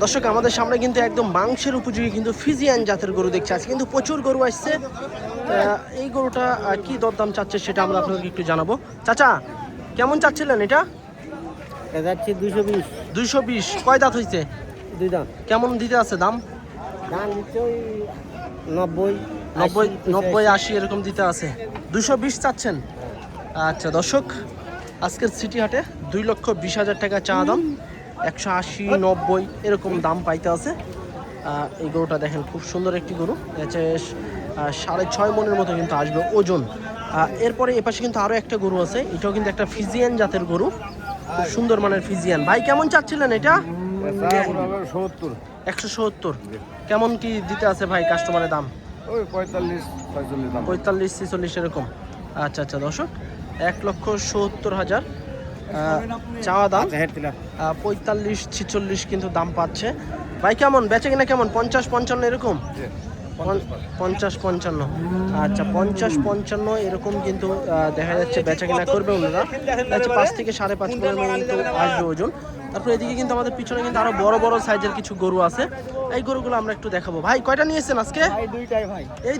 দর্শক আমাদের সামনে কিন্তু একদম মাংসের উপযোগী কিন্তু ফিজিয়ান জাতের গরু দেখছে। আজকে কিন্তু প্রচুর গরু আসছে। এই গরুটা কি দরদাম চাচ্ছে সেটা আমরা আপনাদেরকে একটু জানাবো। চাচা কেমন চাচ্ছিলেন এটা? যাচ্ছে 220। 220 কয় দাঁত হয়েছে? 2 দাঁত। কেমন দিতে আছে দাম? দাম দিচ্ছে ওই 90 80 এরকম দিতে আছে। 220 চাচ্ছেন? আচ্ছা দর্শক আজকের সিটি হাটে 2,20,000 টাকা চা দাম, 180 90 এরকম দাম পাইতে আছে। এই গরুটা দেখেন খুব সুন্দর একটি গরু, 6.5 মনের মতো কিন্তু আসবে ওজন। এরপরে এপাশে কিন্তু আরও একটা গরু আছে, এটাও কিন্তু একটা ফিজিয়ান জাতের গরু, খুব সুন্দর মানের ফিজিয়ান। ভাই কেমন চাচ্ছিলেন এটা? 170। কেমন কি দিতে আছে ভাই কাস্টমারের দাম? ওই 45-46 এরকম। আচ্ছা আচ্ছা দর্শক 1,70,000 চাওয়া দাম, 45-46 কিন্তু দাম পাচ্ছে। ভাই কেমন বেচে কিনা কেমন? 50-55 এরকম? 50-55। আচ্ছা 50-55 এরকম কিন্তু দেখা যাচ্ছে বেচা কিনা করবে ওনারা। 5 থেকে 5.5 মনের মতো কিন্তু আসবে ওজন। তারপরে এদিকে কিন্তু আমাদের পিছনে কিন্তু আরো বড় বড় সাইজের কিছু গরু আছে, এই গরুগুলো আমরা একটু দেখাবো। ভাই কয়টা নিয়েছেন আজকে? দুইটাই ভাই। এই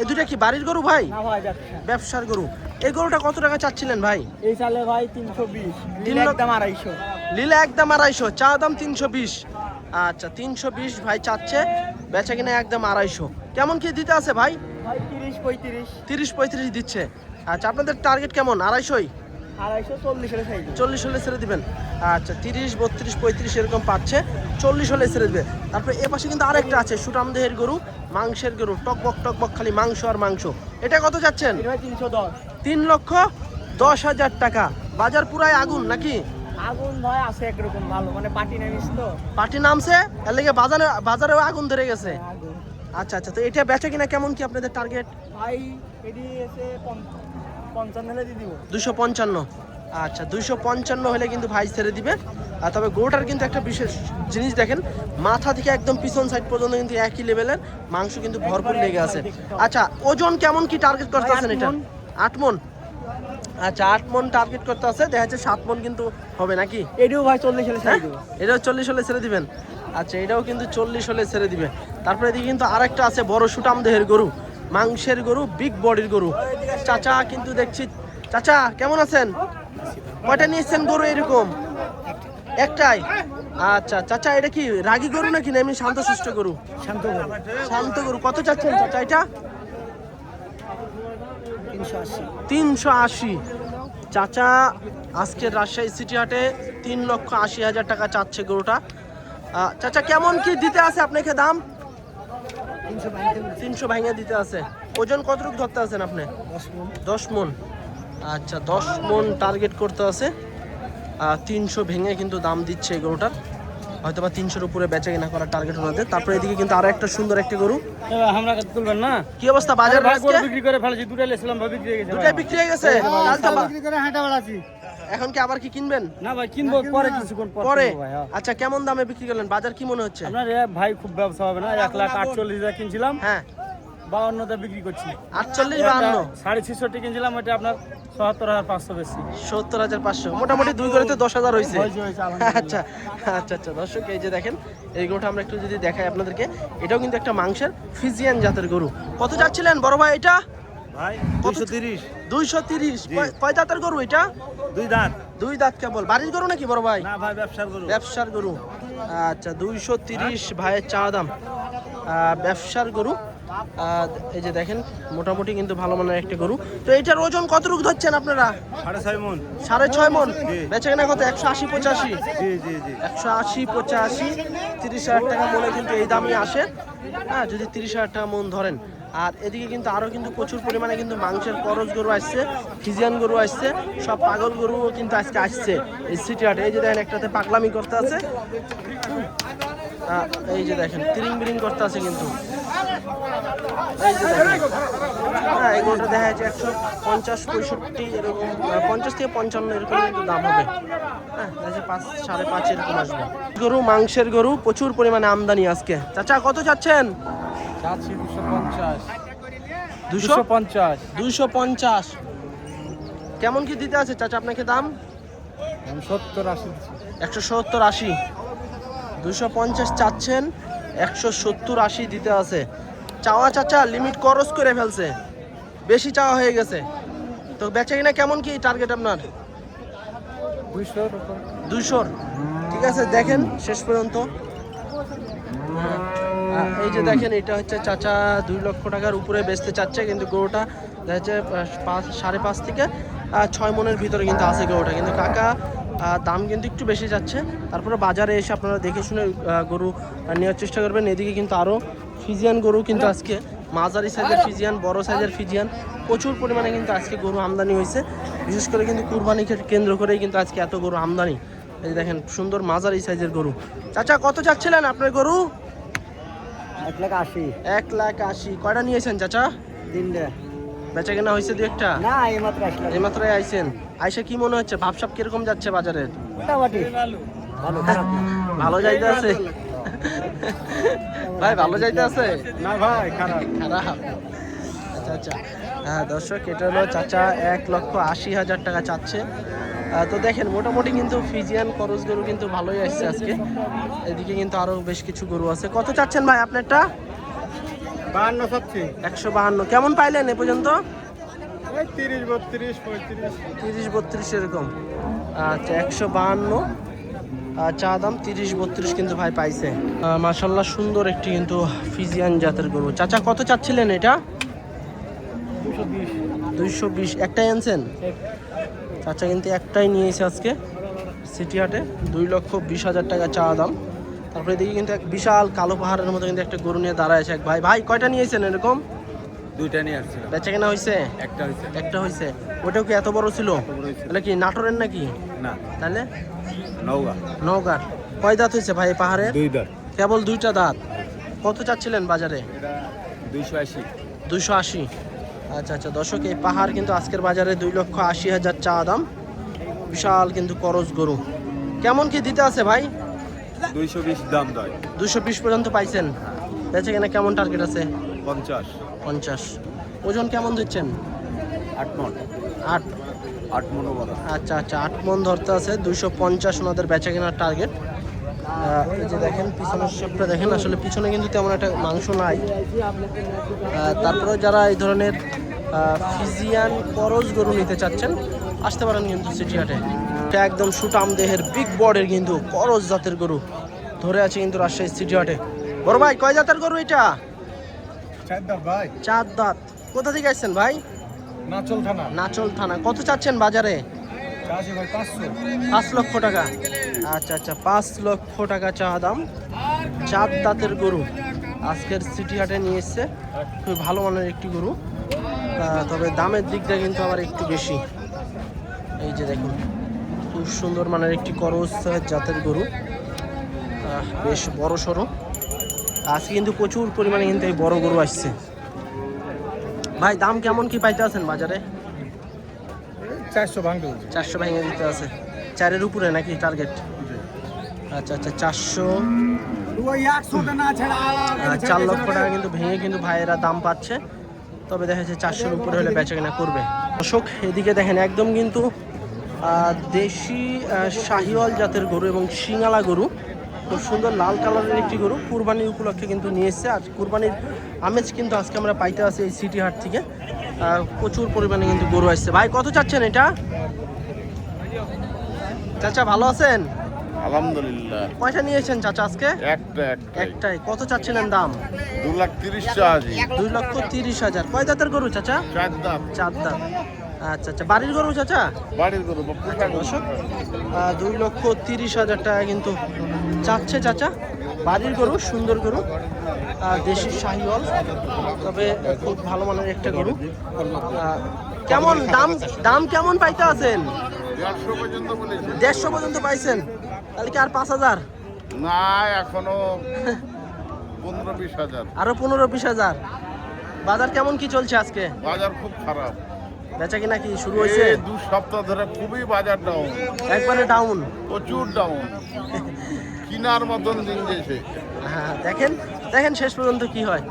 দুইটা কি বাড়ির গরু ভাই? না ভাই ব্যবসার গরু। এই গরুটা কত টাকা চাচ্ছিলেন ভাই? এই সালে ভাই 320, একদম 250। লীলা একদম 250, চা দাম 320। আচ্ছা 320 ভাই চাচ্ছে, বেচা কিনা একদম 250। কেমন কি দিতে আছে ভাই? ভাই 30-35। 30-35 দিচ্ছে। আচ্ছা আপনাদের টার্গেট কেমন? 250? 240 এর সাইজ। 40 হলে ছেড়ে দিবেন। আচ্ছা 30-32-35 এরকম পাচ্ছে, 40 হলে ছেড়ে দেবে। তারপরে এ পাশে কিন্তু আরেকটা আছে সুটাম দেহের গরু, মাংসের গরু, টকবক খালি মাংস আর মাংস। এটা কত যাচ্ছেন? 310। 3,10,000 টাকা। বাজার পুরাই আগুন নাকি? আগুন ভাই আছে একরকম ভালো, মানে পার্টি নামিস তো। পার্টি নামছে এর লেগে বাজারেও আগুন ধরে গেছে। আগুন। আচ্ছা আচ্ছা তো এটা বেচা কিনা কেমন কি আপনাদের টার্গেট? ভাই এডি এসে 55 হলে দিয়ে দিব। 255। আচ্ছা 255 হলে কিন্তু ভাই ছেড়ে দিবে। আর তবে গরুটার কিন্তু একটা বিশেষ জিনিস দেখেন, মাথা থেকে একদম পিছন সাইড পর্যন্ত কিন্তু একই লেভেলের মাংস কিন্তু ভরপুর লেগে আছে। আচ্ছা ওজন কেমন কি টার্গেট করতে আছেন এটা? 8 মন। আচ্ছা 8 মন টার্গেট করতে আছে, দেখা যাচ্ছে 7 মন কিন্তু হবে নাকি? এডিও ভাই 40 হলে ছেড়ে দিব। এটাও 40 হলে ছেড়ে দিবেন। আচ্ছা এটাও কিন্তু 40 হলে ছেড়ে দিবে। তারপরে এদিকে কিন্তু আরেকটা আছে বড় সুটাম দেহের গরু, মাংসের গরু, বিগ বডির গরু। চাচা কিন্তু দেখছি, চাচা কেমন আছেন? কয়টা নিয়েছেন গরু এরকম? একটাই। আচ্ছা চাচা এটা কি রাগী গরু নাকি না এমনি শান্তশিষ্ট গরু? শান্ত গরু। কত চাচ্ছেন চাচা এটা? 380। চাচা আজকের রাজশাহী সিটি হাটে 3,80,000 টাকা চাচ্ছে গরুটা। চাচা কেমন কি দিতে আছে আপনাকে দাম? 300 ভাঙিয়ে দিতে আছে। ওজন কতটুকু ধরতে আছেন আপনি? 10 মন। আচ্ছা 10 মন টার্গেট করতে আছে। 300 ভেঙে কিন্তু দাম দিচ্ছে এই গরুটার, হয়তো বা 300-র উপরে বেচা কিনা করার টার্গেট ওনাদের। তারপরে এদিকে কিন্তু আরো একটা সুন্দর একটা গরু। আমরা তুলবেন না? কি অবস্থা বাজার? বিক্রি করে ফেলেছি, দুটাই লেছিলাম ভাই, বিক্রি হয়ে গেছে। দুটাই বিক্রি হয়ে গেছে? বিক্রি করে হাঁটা বেড়াচ্ছি। এখন কি আবার কি কিনবেন? না ভাই কিনবো পরে, কিছুক্ষণ পরে। ভাই। আচ্ছা কেমন দামে বিক্রি করলেন? বাজার কি মনে হচ্ছে? আপনার ভাই খুব ব্যবসা হবে না, 1,48,000 কিনছিলাম, হ্যাঁ 52তে বিক্রি করছি। 48-52 650 কিনছিলাম, ওটা আপনার 77,500 বেশি। 70,500, মোটামুটি 2 করে তো 10,000 হয়েছে। আচ্ছা আচ্ছা আচ্ছা দর্শক এই যে দেখেন এই গরুটা আমরা একটু যদি দেখাই আপনাদেরকে, এটাও কিন্তু একটা মাংসের ফিজিয়ান জাতের গরু। কত যাচ্ছিলেন বড় ভাই এটা? ভাই 230। 230। কয় দাঁতের গরু এটা? 2 দাঁত। 2 দাঁত কেবল। বাড়ির গরু নাকি বড় ভাই? না ভাই ব্যবসার গরু। ব্যবসার গরু। আচ্ছা 230 ভাইয়ের চা দাম, ব্যবসার গরু। এই যে দেখেন মোটামুটি কিন্তু ভালো মানের একটা গরু। তো এটার ওজন কতটুকু ধরছেন আপনারা? 6.5 মন। 6.5 মন। বেচা কেনা কত? 180-85। জি জি জি। 180-85, 30,000 টাকা মনে কিন্তু এই দামই আসে। হ্যাঁ যদি 30,000 টাকা মন ধরেন। আর এদিকে কিন্তু আরো কিন্তু প্রচুর পরিমাণে কিন্তু মাংসের করজ গরু আসছে, ফিজিয়ান গরু আসছে, সব পাগল গরুও কিন্তু আজকে আসছে এই সিটি হাটে। এই যে দেখেন একটাতে পাগলামি করতে আছে, এই যে দেখেন তিরিং বিরিং করতে আছে কিন্তু। এই যে দেখেন হ্যাঁ এই গরুটা দেখা যাচ্ছে 150-65 এরকম, 50 থেকে 55 এরকম কিন্তু দাম হবে। হ্যাঁ দেখা 5-5.5 এরকম আসবে। গরু মাংসের গরু প্রচুর পরিমাণে আমদানি আজকে। চাচা কত চাচ্ছেন? 250। 250। কেমন কি দিতে আছে চাচা আপনাকে দাম? 70-80। 170-80। 250 চাচ্ছেন, 170-80 দিতে আছে। চাওয়া চাচা লিমিট ক্রস করে ফেলছে, বেশি চাওয়া হয়ে গেছে। তো বেচা কিনা কেমন কি টার্গেট আপনার? 200। ঠিক আছে, দেখেন শেষ পর্যন্ত। এই যে দেখেন, এটা হচ্ছে চাচা 2 লক্ষ টাকার উপরে বেচতে চাচ্ছে, কিন্তু গরুটা দেখা যাচ্ছে 5.5 থেকে 6 মনের ভিতরে কিন্তু আছে গরুটা। কিন্তু কাকা দাম কিন্তু একটু বেশি যাচ্ছে। তারপরে বাজারে এসে আপনারা দেখে শুনে গরু নেওয়ার চেষ্টা করবেন। এদিকে কিন্তু আরও ফিজিয়ান গরু কিন্তু আজকে মাঝারি সাইজের ফিজিয়ান, বড় সাইজের ফিজিয়ান প্রচুর পরিমাণে কিন্তু আজকে গরু আমদানি হয়েছে। বিশেষ করে কিন্তু কুরবানিকে কেন্দ্র করেই কিন্তু আজকে এত গরু আমদানি। এই দেখেন সুন্দর মাঝারি সাইজের গরু। চাচা কত চাচ্ছিলেন আপনার গরু? 1,80,000। 1,80,000। কয়টা নিয়েছেন চাচা? 3টা। বেচা কেনা হয়েছে 2-1টা? না, এইমাত্র আসলাম। এইমাত্রই আইছেন। আইসা কি মনে হচ্ছে, ভাবসাব কিরকম যাচ্ছে বাজারের? মোটামুটি ভালো, খারাপ না। ভালো যাইতে আছে ভাই? ভালো যাইতে আছে না ভাই, খারাপ। খারাপ? আচ্ছা আচ্ছা। হ্যাঁ দর্শক, এটা হলো চাচা 1,80,000 টাকা চাচ্ছে। তো দেখেন মোটামুটি কিন্তু ফিজিয়ান করজ গরু কিন্তু ভালোই আসছে আজকে। এদিকে কিন্তু আরো বেশ কিছু গরু আছে। কত চাচ্ছেন ভাই আপনারটা? 52 চাচ্ছি। 152। কেমন পাইলেন এ পর্যন্ত? 30, 32, 35। 30-32 এরকম। আচ্ছা, 152 চা দাম, 30-32 কিন্তু ভাই পাইছে। মাশাল্লাহ সুন্দর একটি কিন্তু ফিজিয়ান জাতের গরু। চাচা কত চাচ্ছিলেন এটা? 220। একটাই আনছেন? চাচা কিন্তু একটাই নিয়েছে আজকে সিটি হাটে। 2,20,000 টাকা চা দাম। তারপরে এদিকে কিন্তু এক বিশাল কালো পাহাড়ের মতো কিন্তু একটা গরু নিয়ে দাঁড়ায় আছে এক ভাই। ভাই কয়টা নিয়েছেন এরকম? 2টা নিয়ে আসছিলাম। বেচা কেনা হয়েছে? একটা হয়েছে। একটা হয়েছে। ওটাও কি এত বড় ছিল? তাহলে কি নাটোরের নাকি? না, তাহলে নওগাঁ। নওগাঁর। কয় দাঁত হয়েছে ভাই পাহাড়ে? 2 দাঁত। কেবল 2টা দাঁত। কত চাচ্ছিলেন বাজারে? 280। 280। আচ্ছা আচ্ছা দর্শক, এই পাহাড় কিন্তু আজকের বাজারে 2,80,000 চা দাম। বিশাল কিন্তু করজ গরু। কেমন কি দিতে আছে ভাই? 220 দাম দেয়। 220 পর্যন্ত পাইছেন। বেচে কিনা কেমন টার্গেট আছে? 50। ওজন কেমন দিচ্ছেন? 8 মণ। 8 মণ বড়। আচ্ছা আচ্ছা, 8 মণ ধরতে আছে। 250 ওনাদের বেচা কেনার টার্গেট। এই যে দেখেন পিছনের শেপটা দেখেন, আসলে পিছনে কিন্তু তেমন একটা মাংস নাই। তারপরে যারা এই ধরনের ফিজিয়ান করজ গরু নিতে চাচ্ছেন আসতে পারেন কিন্তু সিটি হাটে। এটা একদম সুটাম দেহের বিগ বডের কিন্তু করজ জাতের গরু ধরে আছে কিন্তু রাজশাহী সিটি হাটে। বড় ভাই কয় জাতের গরু এটা? 4 দাঁত ভাই। 4 দাঁত। কোথা থেকে আসছেন ভাই? নাচল থানা। নাচল থানা। কত চাচ্ছেন বাজারে? চাষি ভাই 500। 5 লক্ষ টাকা। আচ্ছা আচ্ছা, 5 লক্ষ টাকা চা দাম। 4 দাঁতের গরু আজকের সিটি হাটে নিয়ে এসছে। খুব ভালো মানের একটি গরু, তবে দামের দিকটা কিন্তু আবার একটু বেশি। এই যে দেখুন, খুব সুন্দর মানের একটি করজ জাতের গরু, বেশ বড় সড়ো। আজকে কিন্তু প্রচুর পরিমাণে কিন্তু এই বড় গরু আসছে। ভাই দাম কেমন কি পাইতে আছেন বাজারে? 400 ভাঙতে। 400 ভেঙে দিতে আছে। 4-এর উপরে নাকি টার্গেট? আচ্ছা আচ্ছা, 4 লক্ষ টাকা কিন্তু ভেঙে কিন্তু ভাইয়েরা দাম পাচ্ছে। তবে দেখা যাচ্ছে 400-এর উপরে হলে বেচা কেনা করবে। দর্শক এদিকে দেখেন, একদম কিন্তু দেশি শাহিওয়াল জাতের গরু এবং সিঙ্গালা গরু, খুব সুন্দর লাল কালারের একটি গরু কুরবানির উপলক্ষে কিন্তু নিয়ে এসছে। আর কুরবানির আমেজ কিন্তু আজকে আমরা পাইতে আছি এই সিটি হাট থেকে। প্রচুর পরিমাণে কিন্তু গরু আসছে। ভাই কত চাচ্ছেন এটা? চাচা ভালো আছেন? আলহামদুলিল্লাহ। কয়টা নিয়েছেন চাচা আজকে? একটাই। কত চাচ্ছিলেন দাম? 2,30,000 চাষি। 2,30,000। কয় দাঁতের গরু চাচা? 4 দাঁত। 4 দাঁত। আচ্ছা আচ্ছা, বাড়ির গরু চাচা? বাড়ির গরু। দর্শক 2,30,000 টাকা কিন্তু চাচ্ছে চাচা। বাড়ির গরু, সুন্দর গরু, দেশি শাহিওয়াল, তবে খুব ভালো মানের একটা গরু। কেমন দাম কেমন পাইতে আছেন? 150 পর্যন্ত বলেছে। 150 পর্যন্ত পাইছেন? তাহলে কি আর 5,000? না, এখনো 15-20,000। আরো 15-20,000। বাজার কেমন কি চলছে আজকে? বাজার খুব খারাপ। বেচা কিনা কি শুরু হয়েছে? 2 সপ্তাহ ধরে খুবই বাজার ডাউন। একবারে ডাউন, প্রচুর ডাউন। কিনার মতন দিন গেছে। হ্যাঁ দেখেন দেখেন শেষ পর্যন্ত কি হয়।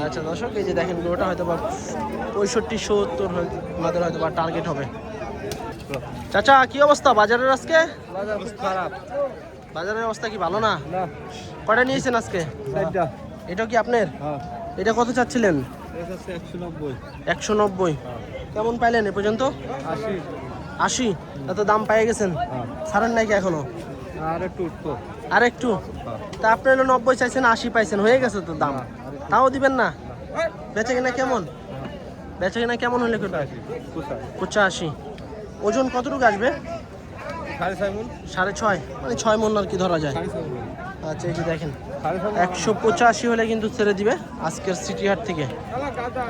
আচ্ছা দর্শক, এই যে দেখেন গরুটা হয়তো বা 65-70 ওনাদের হয়তো বা টার্গেট হবে। চাচা কি অবস্থা বাজারের আজকে? বাজার খুব খারাপ। বাজারের অবস্থা কি ভালো না? না কয়টা নিয়েছেন আজকে? চারটা এটা কি আপনার? হ্যাঁ এটা কত চাচ্ছিলেন? এটা হচ্ছে 190 190। কেমন পাইলেন এ পর্যন্ত? 80 80। এত দাম পেয়ে গেছেন, হ্যাঁ ছাড়েন নাকি এখনো? আর একটু উঠবো আর একটু? হ্যাঁ তা আপনি হলো 90 চাইছেন, 80 পাইছেন, হয়ে গেছে তো দাম। তাও দিবেন না? বেচে কিনা কেমন? বেচে কিনা কেমন হলে করবে? 85। ওজন কতটুকু আসবে? 6.5 মণ 6.5, মানে 6 মণ আর কি ধরা যায়। 6.5 মণ আচ্ছা এই যে দেখেন 6.5 185 হলে কিন্তু ছেড়ে দিবে আজকের সিটি হাট থেকে।